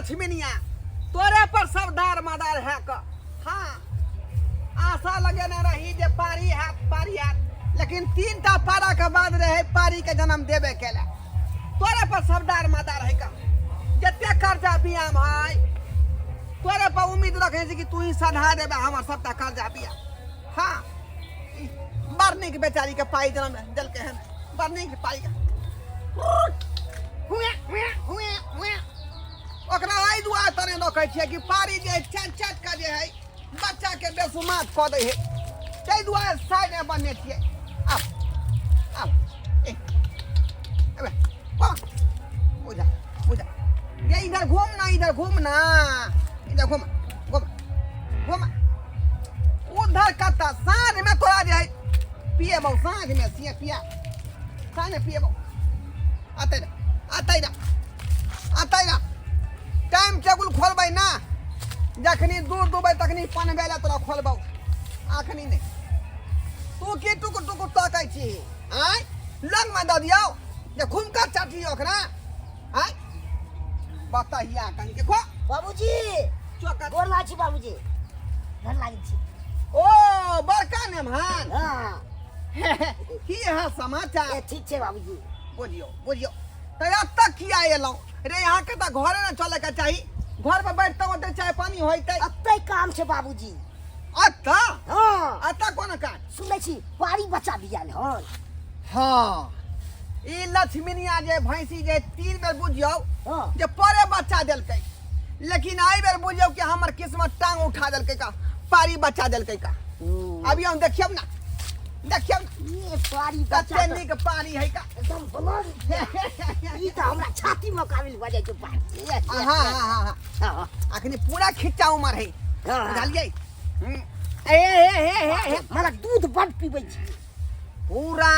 लक्ष्मीनिया तोरे पर सब दार मदार है का हाँ आशा लगे न रही जे पारी है लेकिन 3टा पारा के बाद रहे पारी के जन्म देवे के लिए तोरे पर सब दार मदार है का जते कर्जा बियाम है तोरे पर उम्मीद रखे कि तू ही सधा देबे हमर सबटा कर्जा बिया हाँ बरनी के बेचारी के पाई जन्म दिल के है बरनी के पाई ओकरा आई दुआ तने रखे छिए कि पारी जे चट का जे है बच्चा के बेसुमात क दे है तै दुआ साइड में बने छिए अब अबे बुझा ये इधर घूमना इधर घूम उधर कता सांझ में तोरा जे है पिए बहु सांझ में सिए पिया सांझ में पिए बहु आते ना टाइम टेबुल खोलबै ना जखनी दूर दुबै तखनी पन बेला तोरा खोलबौ आखनी नहीं तू की टुक ताकै छी आय लंग में द दियौ जे घुमका चाटी ओकरा आय बताइया कन के खो बाबूजी चोका गोर लागी बाबूजी घर लागी छी ओ बड़का नेमान हां की है समाचार ठीक छे बाबूजी बुझियो तो अब तक किया एलौ रे यहाँ के तो घरे न चले के चाही घर पे बैठते होते चाय पानी होते अत्ते काम छे बाबूजी अत्ता हां अत्ता कोन काज सुनै छी पारी बच्चा बियाल हन हाँ ई लक्ष्मीनिया जे भैंसी जे 3 बेर बुझियो हां जे परे बच्चा देलकै लेकिन आई बेर बुझियो कि हमर किस्मत टांग उठा देलकै का पारी बच्चा देलकै का अभी हम देखियो ना ये पारी बच्चा कते के पारी है का एकदम बलर ई त हमरा छाती में काबिल भ जाय छै पारी हां अखनी पूरा खिच्चा उमर है बुझलियै ए मला दूध बड पीबै छी पूरा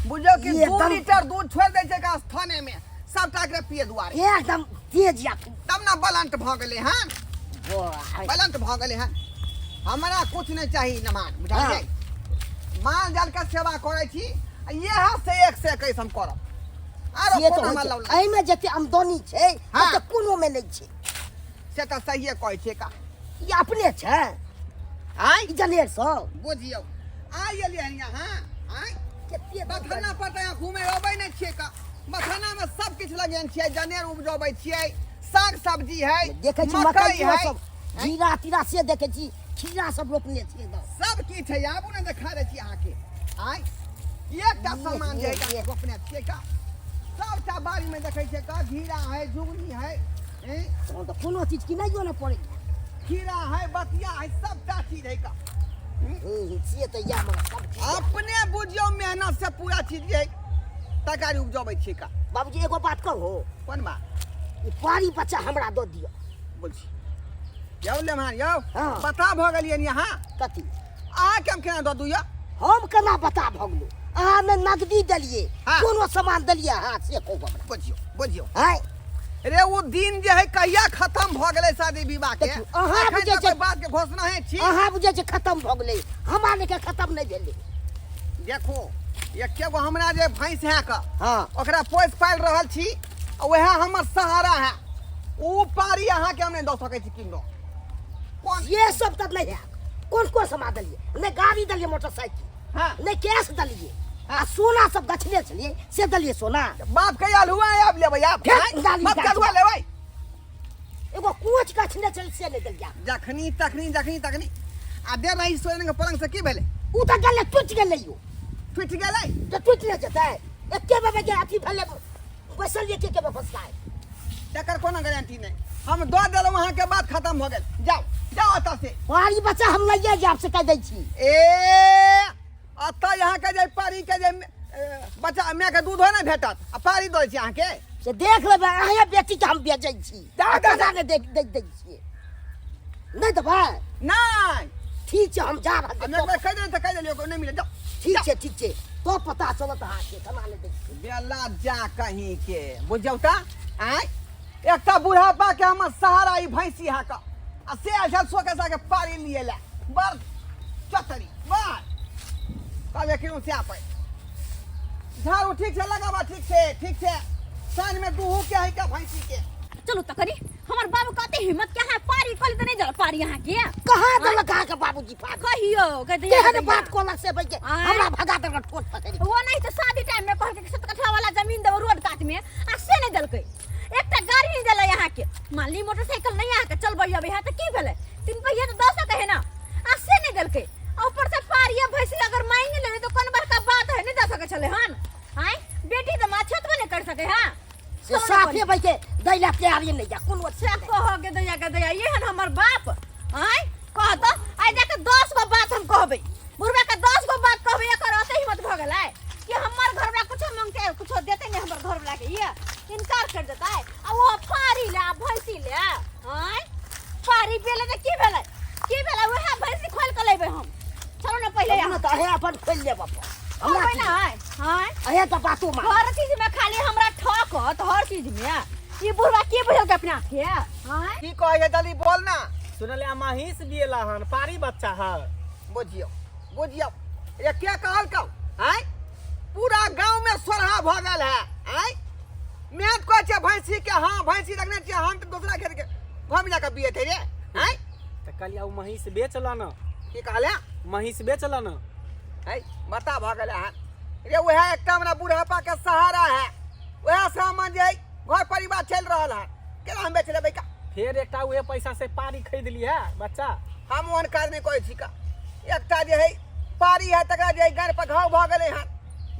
बुझो कि 2 लीटर दूध छोड़ दे छै का स्थाने में सबटा के पिए दुआरे एकदम तेज या तब ना बलंट भ गेले हन बलंट भ गेले हन हमरा कुछ नहीं चाहिए नमान बुझलियै माल जाल के सेवा करे छी यह से एक से कैसे हम करब आरो कोनो माल लौ एई में जते आमदनी छै त कोनो में नहीं छै से त सहिए कहै छै का ई अपने छै आय जनेर सो बुझियो आय एलिए यहाँ आय केते बथाना पर यहाँ घूमे अबै नहीं छिए का बथाना में सब किछ लगेन छिए जनेर उपजबै छिए साग सब्जी है देखे छी मकई है सब जीरा तीरा से देखे छी खीरा सब रोपने छिए सब की छै आबू ने देखा दे छी अहाँ के आय एकटा सामान जे का रोपने छिए का सबटा बाड़ी में देखे छै का घीरा है झुगनी है तो कोनो चीज की नहीं न पड़े खीरा है बतिया है सबटा चीज है का से तो या मन सब अपने बुझियो मेहनत से पूरा चीज है तरकारी उपजबै छिए का बाबूजी एगो बात कहू कोन बात ई पारी बच्चा हमरा दो दियो बुझी यौ लेमान यौ हाँ। बता भ गेलियै यहाँ कथी आ केम केना दऽ दुइया हम केना बता भगलू अहाँ में नगदी दलिए हाँ। कोनो सामान दलिए हां से कहू हमरा बुझियो हाय रे वो दिन जे है कहिया खत्म भ गेलै शादी विवाह के देखियौ, अहाँ अखन बुझै तक छै- बात के घोषणा है छी अहाँ बुझे छै खत्म भ गेलै हमरा ने के खत्म नहीं भेलै देखो एकेगो हमरा जे भैंस है का हां ओकरा पोस पाल रहल छी वह हमर सहारा है ऊ पारी अहाँ के हम नहीं दऽ सकै छी किनो कोन ये सब तक नहीं है कौन सामान दलिए नहीं गाड़ी दलिए मोटरसाइकिल हां नहीं कैश दलिए आ सोना सब गछले छलिए से दलिए सोना बाप के आल हुआ आप लेबै आप फेर डाली बाप के गाछ। हुआ लेबै एगो कोच गछले छल से नहीं दलिया जखनी तखनी आ दे रही सोने के पलंग से की भेलै उ त गले टूट गेलै यो टूट गेलै तो टूट ले जतै एके बेबे के अथी भेले बैसल जे के फसलाय तकर कोनो गारंटी नहीं हम दऽ देलहुँ अहाँ के बात खत्म हो गेल जाओ एतऽ से पारी बच्चा हम लइए जाब से कह दै छी ए अतऽ यहाँ के जे पारी के जे बच्चा माय के दूध हो ना भेटत आ पारी दऽ छी अहाँ के से देख लेबै अहाँ बेटी के हम बेचै छी दादा ने देख दै छी नहीं दबा नहीं ठीक छै हम जा रहल हमे कह देलियै तऽ कह देलियै को नहीं मिले जाओ ठीक छै तो पता चलत अहाँ के कमा ले दै छी बेला जा कहीं के बुझौ त आय एकटा बुढ़ापा के हमर सहारा ई भैंसी हा का आ से झलसो के साके पारी लिए ला बर चतरी बर कबे किनु से आपै झाड़ू ठीक से लगावा ठीक से साँझ में दूहू के है का भैंसी के चलो तो करी हमार हिम्मत क्या है पारी कल तो नहीं जल पारी यहाँ के कहाँ दल कहाँ के बाबूजी फाड़ कहियो कहते केहन बात कोलक से भाई के हमरा भगा दल ठोट पकड़ वो नहीं तो शादी टाइम में कह के 7 कट्ठा वाला जमीन देव रोड काट में आ से नहीं दलकै एकटा गाड़ी नहीं देला यहाँ के मान ली मोटरसाइकिल नहीं यहाँ के चल बढ़िया यहाँ तो की भेले 3 पहिया तो 10 कहे ना आ से नहीं दलकै ऊपर से पारिया भैंसी अगर मांगे ले तो कौन बड़का बात है नहीं दे सके चले हन हां बेटी तो मां छत में नहीं कर सके हां से साफे भाई के दैला के आवे नहीं जा कोन से कह के दैया ये हन हमर बाप हां कह तो आई जाके 10 गो बात हम कहबै बुढ़वा के 10 गो बात कहबै एकर ओते हिम्मत भ गेलै कि हमर घर वाला कुछ मांगते कुछ देते नहीं हमर घर वाला के ये इनकार कर देता है आ वो पारी ले भैंसी ले हां पारी बेले तो की भेलै वह भैंसी खोल के लेबै हम चलो ना पहले यहाँ तो है अपन खोल ले बापा हमरा ना है हां अहे तो बातू मार हर चीज में खाली हमरा ठोकत हर चीज में ये बुढ़वा के बुझल के अपना के हां की कहे जल्दी बोल ना सुनले महिष बिएला हन पारी बच्चा है बुझियो ये क्या कहल कौ हैं पूरा गांव में सोरहा भ गेल है हैं मैं तो कह भैंसी के हां भैंसी रखने छी हम तो दूसरा घेर के घम जाके बिए थे रे हैं तो कलिया महिष बेचला न की कहले महिष बेचला न है बता भ गेल है रे वह एकटा हमरा बुढ़ापा के सहारा है वह सामान जे घर परिवार चल रहल है केना हम बेच लेबै का फिर एकटा उहे पैसा से पारी खरीद लिया बच्चा हम ओहन काज नहीं करै छी का एकटा जे है पारी है तकरा जे गाड़ पर घाव भ गेलै है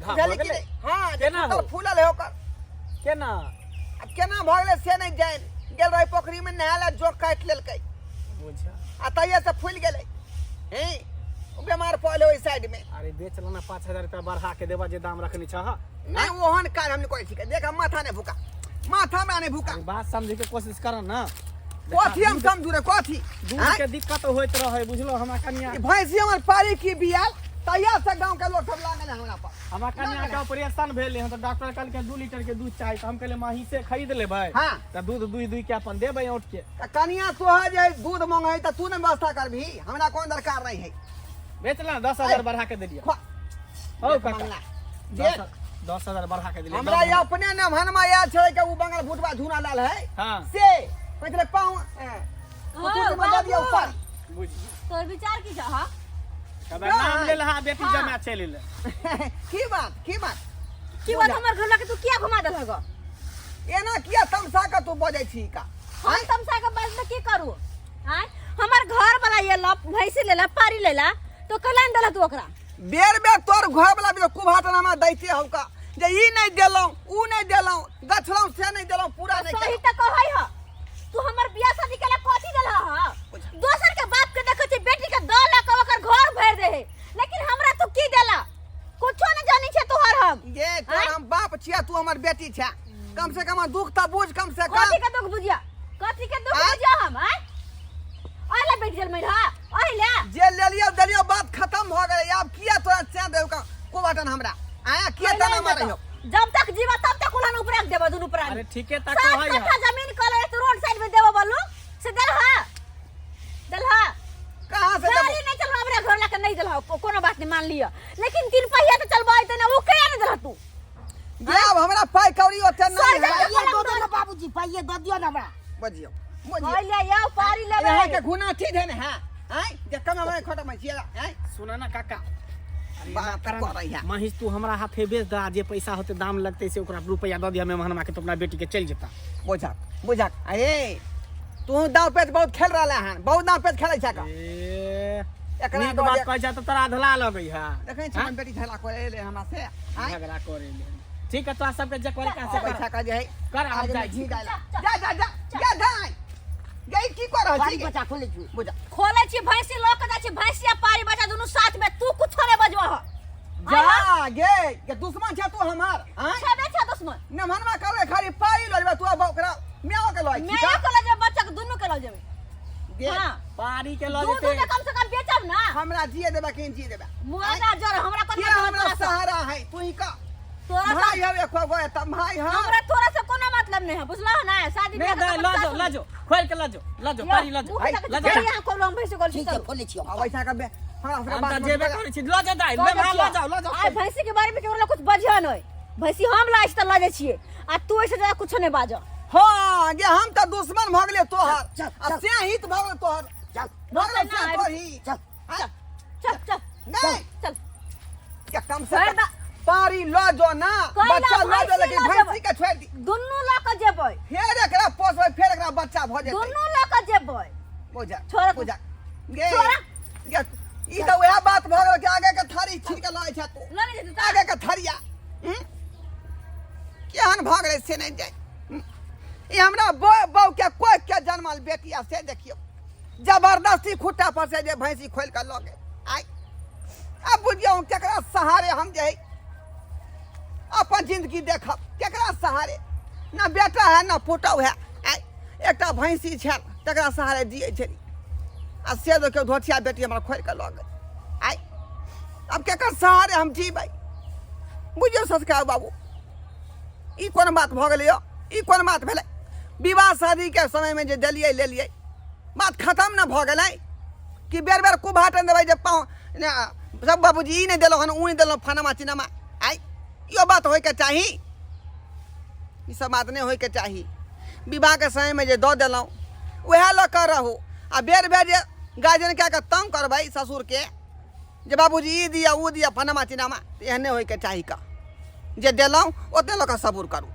घाव भ गेलै? हां केना हो? फूलल है ओकर केना अब केना भ गेलै से नहीं जान गेल रही पोखरी में नहाले जोक काट लेलकै बुझा आ तैये से फूल गेलै हैं ओ बीमार पड़ले ओई साइड में अरे बेचला न 5000 रुपया बढ़ा के देबा जे दाम रखनी छ नहीं ओहन काज हम नहीं करै छी देख हम माथा नहीं भूका माथा में नहीं भूका बात समझे के कोशिश कर न कथी हम समझू रे कथी दूध के दिक्कत होइत रहे बुझलो हमरा कनिया भैंसी हमर पारी की बियाल तैया से गांव के लोग सब लागल है हमरा पर हमरा कनिया के ऑपरेशन भेल है तो डॉक्टर कहल के 2 लीटर के दूध चाहिए तो हम कहले महिष से खरीद लेबै हां तो दूध दुई के अपन देबै औट के कनिया तोहा जे दूध मांगे त तू ने व्यवस्था करबी हमरा कोन दरकार नहीं है बेचला 10000 बढ़ा के दे दिया हो काका दे 10000 बढ़ा के दिले हमरा ये अपने नाम हनमा याद छै के उ बंगल भुटवा झूना लाल है हां से पहले पाऊ तू मदद दियो ऊपर बुझ तोर विचार की जा हां कबे नाम ले लहा बेटी जमा चले ले की बात की बात हमर घर लाके तू किया घुमा देल हगो एना किया तमसा का तू बजै छी का हम तमसा के बात में की करू हां हमर घर वाला ये ल भैंसी लेला पारी लेला तो कलान देला तू ओकरा बेर तोर घर वाला भी कुभाटनामा दैते हौ का जे ई नहीं देलौ उ नहीं देलौ गछलौ से नहीं देलौ पूरा नहीं सही त कहै ह तू हमर बियाह शादी केला कथि देला ह दोसर के बाप के देखै छी बेटी के द ला के ओकर घर भर दे लेकिन हमरा तू की देला कुछो नहीं जानी छे तोहर हम ये तोर हम बाप छिया तू हमर बेटी छ कम से कम दुख त बुझ कम से कम कथि के दुख बुझिया हम हैं आइला बेटी जल में हा आइला जे ले लियो दलियो बात खत्म भ गेलै अब किया तोरा से देव का कुभाटन हमरा आया किया तना मारै हो जब तक जीवा तब तक उलान ऊपर रख देबो दुनु प्राणी अरे ठीके त कहै है कट्ठा जमीन कले तो रोड साइड में देबो बोलू से दलहा कहां से गाड़ी नहीं चलवा हमरा घर लाके नहीं दलहा कोनो बात नहीं मान लियो लेकिन 3 पहिया तो चलबाई त ना वो कया नहीं दलहा तू अब हमरा पाई कौड़ी ओते नहीं है ये दो दो ना बाबूजी पाइए दो दियो ना हमरा बजियो ले याओ पारी लेबे यहाँ के गुना ठीक है ना हैं जे कम में खत्म है छिया हैं सुना ना काका बात कर रही है महिष तू हमरा हाथे बेच दा जे पैसा होते दाम लगते से ओकरा रुपया द दिया में महनमा के तो अपना बेटी के चल जेता बुझा अरे तू दाव पेच बहुत खेल रहा है बहुत दाव पेच खेलै छ का ए एकरा नीक बात कह जा तो तोरा धला लगई है देखै छ हम बेटी झला करे ले हमरा से झगड़ा करे ले ठीक है तोरा सबके जे करे का से पैसा का जे है कर हम आगे जाई झी गाला जा जाई गई की कर रहल पारी छी बच्चा खोले छु बुझा खोले छी भैंसी लोक के छी भैंसिया पारी बचा दोनों साथ में तू कुछ नहीं बजवा ह जा गे के दुश्मन छ तू हमार हैं छबे छ दुश्मन न मनवा करे खाली पाई लबे तू अब ओकरा मेवा के लई छी मैं को ले बच्चा के दोनों के ले जेबे गे हां पारी के ल दूध जेते तो कम से कम बेचब ना हमरा जिए देबा कि जी देबा मुआना जर हमरा के कोनो हमरा सहारा है तू ही का तोरा भाई हवे खो गए त भाई हां हमरा तोरा से कोनो मतलब नहीं है बुझला ना शादी नहीं दे लाजो खोल के लाजो पारी लाजो यहां कोनो हम भैंसी को ठीक है खोले छी अब ऐसा का हमरा हम त जेबे करै छी लाजो दाई ले लाजो आ भैंसी के बारे में केवल कुछ बजिया नहीं भैंसी हम लाइस त लाजे छिए आ तू ऐसे ज्यादा कुछ नहीं बाजो हाँ गे हम तो दुश्मन भ गेले तोहर चल, आ चल। से हित भ गेले तोहर चल भगले ना, से तोही चल हाँ? चल चल नहीं चल क्या कम से कर कम दा। पारी लो जो ना कोई ना, बच्चा लो जो भैंसी लेकिन लो भैंसी के छोड़ दी दुन्नू लऽ के जेबै फिर एकरा पोसबै फिर एकरा बच्चा भ जेतै दुन्नू लऽ के जेबै बुझा छोड़। बुझा गे छोड़। गे ई तो वह बात भ गेल कि आगे के थारी छीन के लए छै तू लऽ नहि जेतै आगे के थरिया केहन भ गेलै से नहीं जाय ई हमरा बौ के कोई के जन्मल बेटी आ से देखियो जबरदस्ती खुट्टा पर से जे भैंसी खोल के लगे आई अब बुझियो केकरा सहारे हम जे अपन जिंदगी देखब केकरा सहारे ना बेटा है ना पुतौ है आई एकटा भैंसी छल तकरा सहारे जियै छली आ से देखियो धोतिया बेटी हमरा खोल के लगे आई अब केकर सहारे हम जीबै बुझियो ससका बाबू ई कोन बात भ गेलै ई कोन बात भेलै विवाह शादी के समय में जे देलियै ले लियै बात खत्म न भ गेलै कि बेर बेर कुभाटन देबै जे पाँव सब बाबूजी ई नहीं देलो हन ऊ नहीं देलो फनमा चिनमा आई यो बात होय के चाही ई सब बात नहीं होय के चाही विवाह के समय में जे दो देलौ वह ल कर रहू आ बेर बेर जे गार्जियन के तंग करबै ससुर के जे बाबूजी ई दिया ऊ दिया फनमा चिनमा एहने होय के चाही का जे देलौ ओते लोग सबूर करू